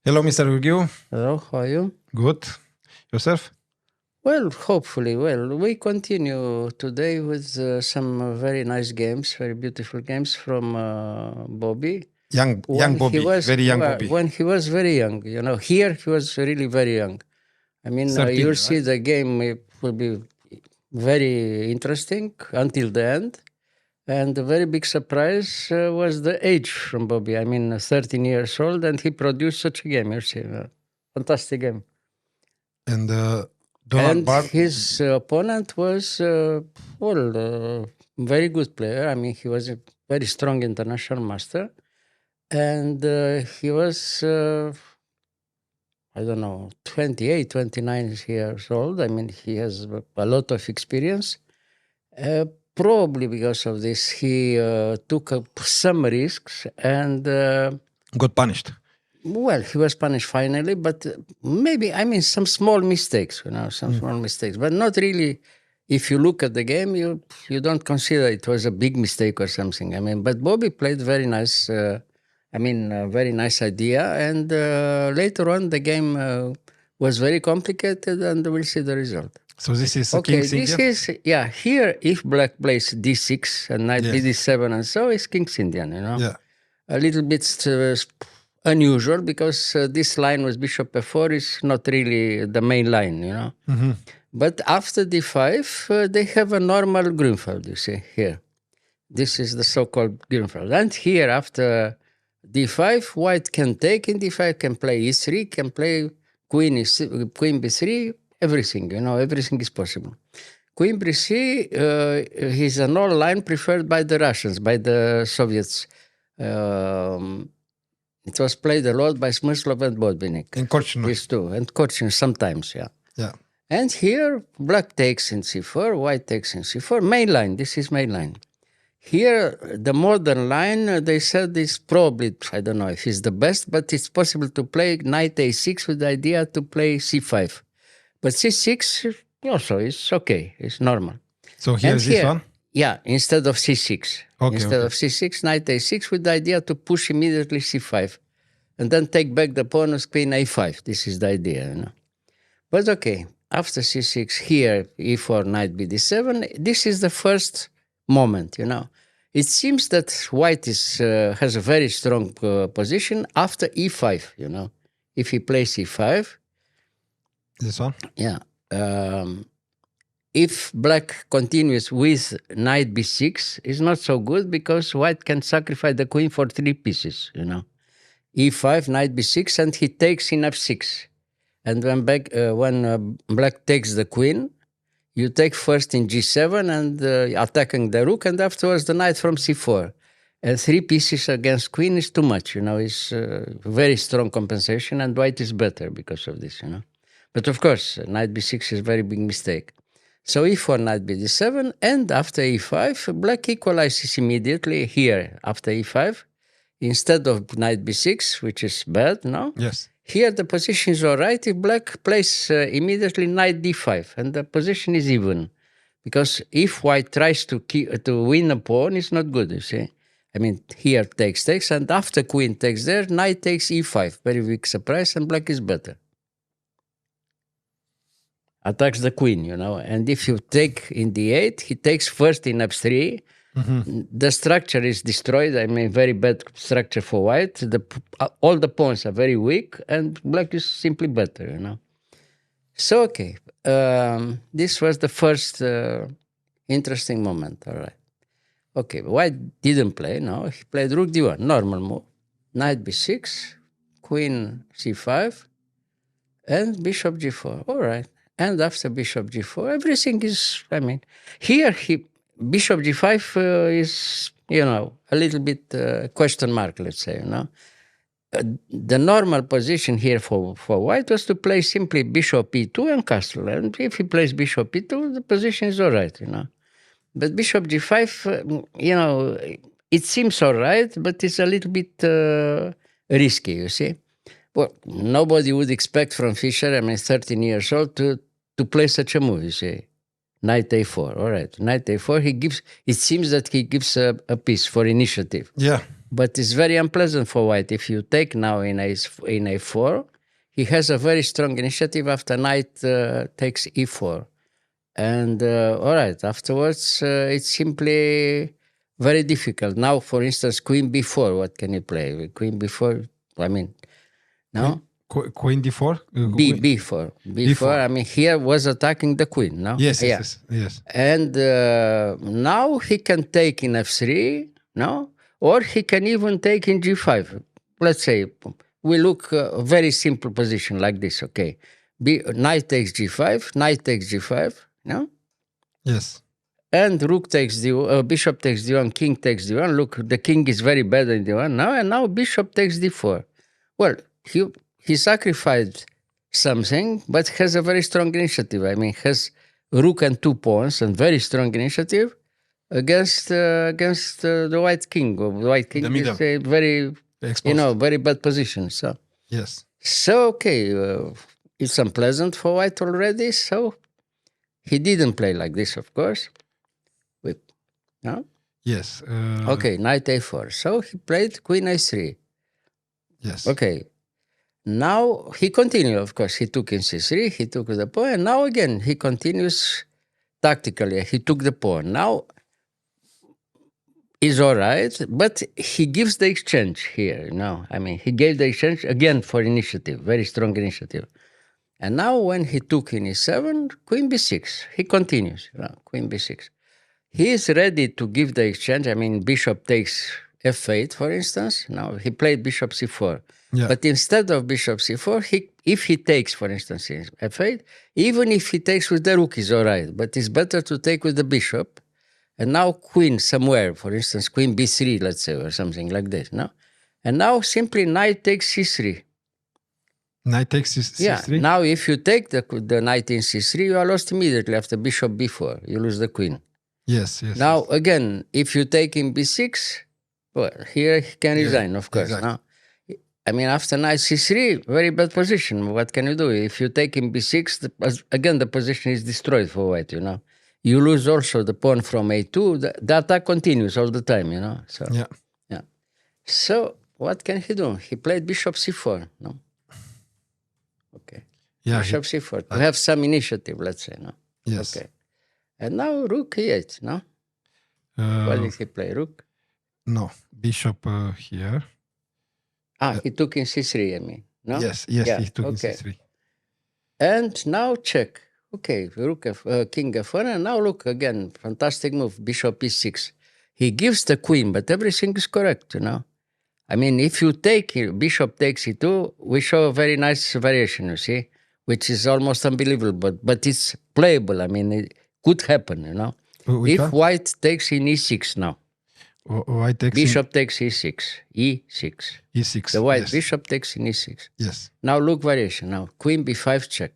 Hello, Mr. Gheorghiu. Hello, how are you? Good. Yourself? Well, hopefully. Well, we continue today with some very nice games, very beautiful games from Bobby. Young Bobby, very young Bobby. When he was very young, here he was really very young. I mean, 13, you'll right? see the game will be very interesting until the end. And the very big surprise was the age from Bobby. I mean, 13 years old, and he produced such a game. You see, fantastic game. And And Byrne, his opponent was, very good player. I mean, he was a very strong international master. And he was, 28, 29 years old. I mean, he has a lot of experience. Probably because of this, he took some risks and... got punished. Well, he was punished finally, but maybe, some small mistakes, small mistakes, but not really. If you look at the game, you don't consider it was a big mistake or something. I mean, but Bobby played very nice, very nice idea. And later on, the game was very complicated, and we'll see the result. So this is Okay, King's Indian? here, if black plays d6 and knight bd7 and so, it's King's Indian, Yeah. A little bit unusual because this line with bishop f4 is not really the main line, Mm-hmm. But after d5, they have a normal Grünfeld, you see, here. This is the so-called Grünfeld. And here, after d5, white can take in d5, can play e3, can play queen b3, everything, everything is possible. Queen b3 is an old line preferred by the Russians, by the Soviets. It was played a lot by Smyslov and Botvinnik. And Korchnoi. These two. And Korchnoi sometimes, yeah. Yeah. And here, black takes in c4, white takes in c4. Main line, this is main line. Here, the modern line, they said is probably, I don't know if it's the best, but it's possible to play knight a6 with the idea to play c5. But c6 also is okay, it's normal. So here's this one? Yeah, instead of c6. Okay, instead of c6, knight a6 with the idea to push immediately c5. And then take back the pawn with queen a5. This is the idea, But okay, after c6, here, e4, knight bd7, this is the first moment, It seems that white has a very strong position after e5, If he plays e5... This one? Yeah. If black continues with knight b6, it's not so good because white can sacrifice the queen for 3 pieces, e5, knight b6, and he takes in f6. And when black takes the queen, you take first in g7 and attacking the rook, and afterwards the knight from c4. And 3 pieces against queen is too much, It's very strong compensation, and white is better because of this, But of course, knight b6 is a very big mistake. So e4, knight bd7, and after e5, black equalizes immediately here after e5, instead of knight b6, which is bad, no? Yes. Here the position is all right if black plays immediately knight d5, and the position is even. Because if white tries to win a pawn, it's not good, you see. I mean, here takes, and after queen takes there, knight takes e5. Very big surprise, and black is better. Attacks the queen, and if you take in d8, he takes first in f3. Mm-hmm. The structure is destroyed. I mean, very bad structure for white. All the pawns are very weak, and black is simply better, So, okay, this was the first interesting moment, all right. Okay, white didn't play, no, he played rook d1, normal move. Knight b6, queen c5, and bishop g4, all right. And after bishop g4, everything is, here bishop g5 is, a little bit question mark, let's say, The normal position here for white was to play simply bishop e2 and castle. And if he plays bishop e2, the position is all right, But bishop g5, it seems all right, but it's a little bit risky, you see. Well, nobody would expect from Fischer, 13 years old, to play such a move, you see. Knight a4, all right. Knight a4, it seems that he gives a piece for initiative. Yeah. But it's very unpleasant for white. If you take now in a4, he has a very strong initiative after knight takes e4. And all right, afterwards, it's simply very difficult. Now, for instance, queen b4, what can you play? Queen b4, I mean, no? Queen d4? b4. b4, I mean, here was attacking the queen, no? Yes. And now he can take in f3, no? Or he can even take in g5. Let's say we look a very simple position like this, okay? Knight takes g5, knight takes g5, no? Yes. And rook takes d1, bishop takes d1, king takes d1. Look, the king is very bad in d1 now, and now bishop takes d4. Well, he sacrificed something, but has a very strong initiative. I mean, has rook and 2 pawns and very strong initiative against the white king. The white king is a very exposed. Very bad position. So yes. So okay, it's unpleasant for white already. So he didn't play like this, of course. No? Yes. Okay, knight a4. So he played queen a3. Yes. Okay. Now he continued, of course. He took in c3, he took the pawn, and now again he continues tactically. He took the pawn. Now is all right, but he gives the exchange here. I mean, he gave the exchange again for initiative, very strong initiative. And now when he took in e7, queen b6, he continues, queen b6. He is ready to give the exchange. I mean, bishop takes f8, for instance. Now he played bishop c4. Yeah. But instead of bishop c4, if he takes, for instance, f8, even if he takes with the rook is all right, but it's better to take with the bishop. And now queen somewhere, for instance, queen b3, let's say, or something like this, no? And now simply knight takes c3. Knight takes c3? Yeah, now if you take the knight in c3, you are lost immediately after bishop b4. You lose the queen. Yes. Now, again, if you take in b6, well, here he can resign, of course. Exactly. No? I mean, after knight c3, very bad position. What can you do? If you take in b6, again, the position is destroyed for white, You lose also the pawn from a2. The attack continues all the time, So, yeah. So, what can he do? He played bishop c4, no? Okay. Yeah, bishop c4, to have some initiative, let's say, no? Yes. Okay. And now rook e8, no? What did he play? Rook? No, bishop here. He took in c3, I mean. No? Yes, he took in c3. And now check. Okay, rook king f1, and now look again, fantastic move, bishop e6. He gives the queen, but everything is correct, I mean, if you take bishop takes e2, we show a very nice variation, you see, which is almost unbelievable, but it's playable. I mean, it could happen, If white takes in e6 now. White takes bishop takes e6, e6. E6. The white bishop takes in e6. Yes. Now look variation. Now queen b5 check.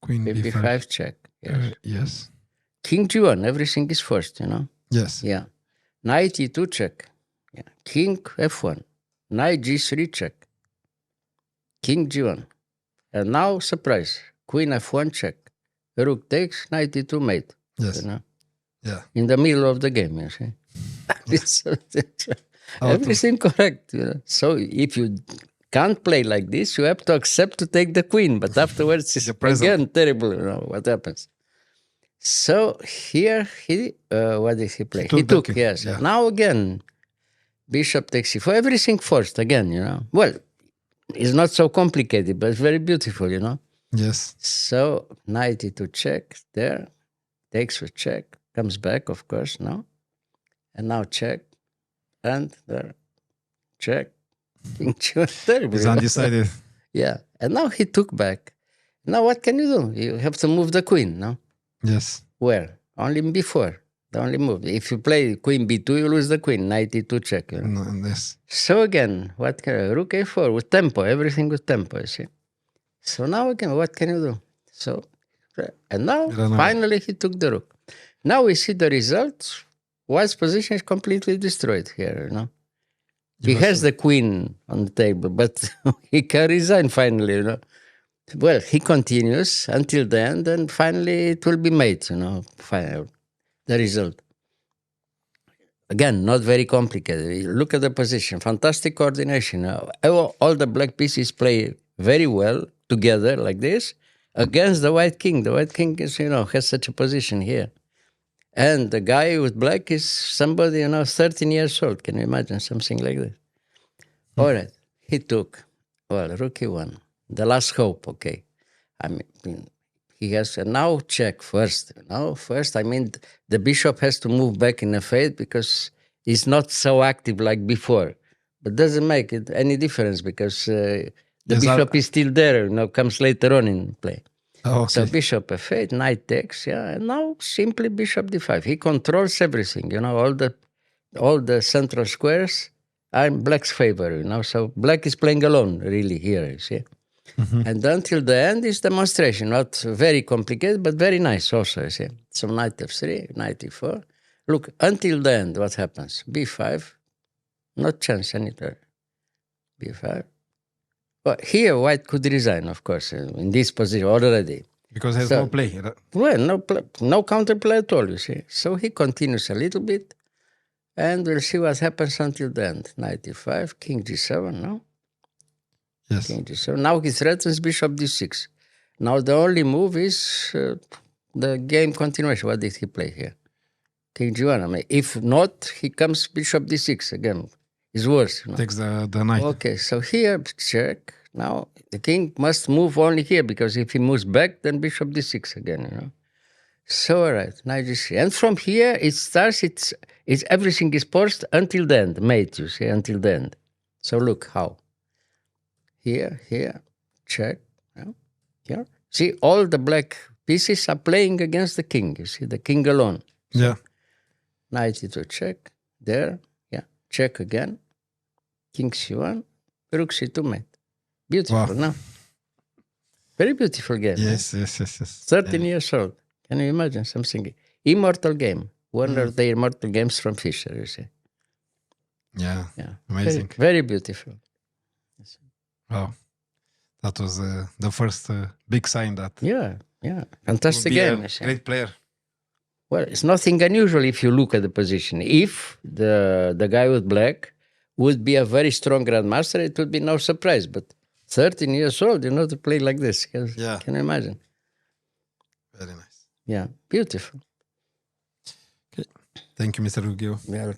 Queen b5 check. Yes. Yes. King g1. Everything is first. Yes. Yeah. Knight e2 check. Yeah. King f1. Knight g3 check. King g1. And now surprise. Queen f1 check. Rook takes. Knight e2 mate. Yes. Yeah. In the middle of the game, you see. Everything correct. So if you can't play like this, you have to accept to take the queen. But afterwards, it's again terrible. What happens? So here what did he play? He took, yes. Yeah. Now again, bishop takes e4. Everything first again. Well, it's not so complicated, but it's very beautiful. Yes. So knight e2 check there, takes with check, comes back, of course. No. And now check, and there, check. King terrible. He's undecided. Yeah, and now he took back. Now what can you do? You have to move the queen, no? Yes. Where? Only b4, the only move. If you play queen b2, you lose the queen, knight e2 check. Yes. So again, what can rook a4 with tempo, everything with tempo, you see. So now again, what can you do? So, and now finally he took the rook. Now we see the results. White's position is completely destroyed here, He has the queen on the table, but he can resign finally, Well, he continues until the end, and finally it will be made, final, the result. again, not very complicated. Look at the position, fantastic coordination. All the black pieces play very well together like this against the white king. The white king is, has such a position here. And the guy with black is somebody, 13 years old. Can you imagine something like that? All right. He took, rook e1. The last hope, okay. I mean, he has to now check first. The bishop has to move back in f8 because he's not so active like before. But doesn't make it any difference because the bishop is still there, comes later on in play. Oh, okay. So bishop f8, knight takes, and now simply bishop d5. He controls everything, all the central squares are in black's favor, So black is playing alone, really, here, you see. Mm-hmm. And until the end is demonstration, not very complicated, but very nice also, you see. So knight f3, knight e4. Look, until the end, what happens? b5, not chance anything. b5. Well, here white could resign, of course, in this position already. Because there's no play. Well, no counterplay at all, you see. So he continues a little bit, and we'll see what happens until the end. Knight e5, king g7, no? Yes. King g7. Now he threatens bishop d6. Now the only move is the game continuation. What did he play here? King g1. If not, he comes bishop d6 again. It's worse. Takes the knight. Okay, so here, check. Now, the king must move only here, because if he moves back, then bishop d6 again, So, all right, knight g3. And from here, it starts, it's everything is paused until the end, mate, you see, until the end. So look how. Here, check, here. See, all the black pieces are playing against the king, you see, the king alone. So, yeah. Knight e2, check, there. Check again. King c1, rook c2 mate. Beautiful, no? Very beautiful game. Yes. 13 years old. Can you imagine something? Immortal game. One of the immortal games from Fischer, you see. Yeah. Amazing. Very, very beautiful. Wow. That was the first big sign that. Yeah. Fantastic game. Great player. Well, it's nothing unusual if you look at the position. If the guy with black would be a very strong grandmaster, it would be no surprise. But 13 years old, to play like this. Yeah. Can you imagine? Very nice. Yeah, beautiful. Okay. Thank you, Mr. Gheorghiu. Yeah.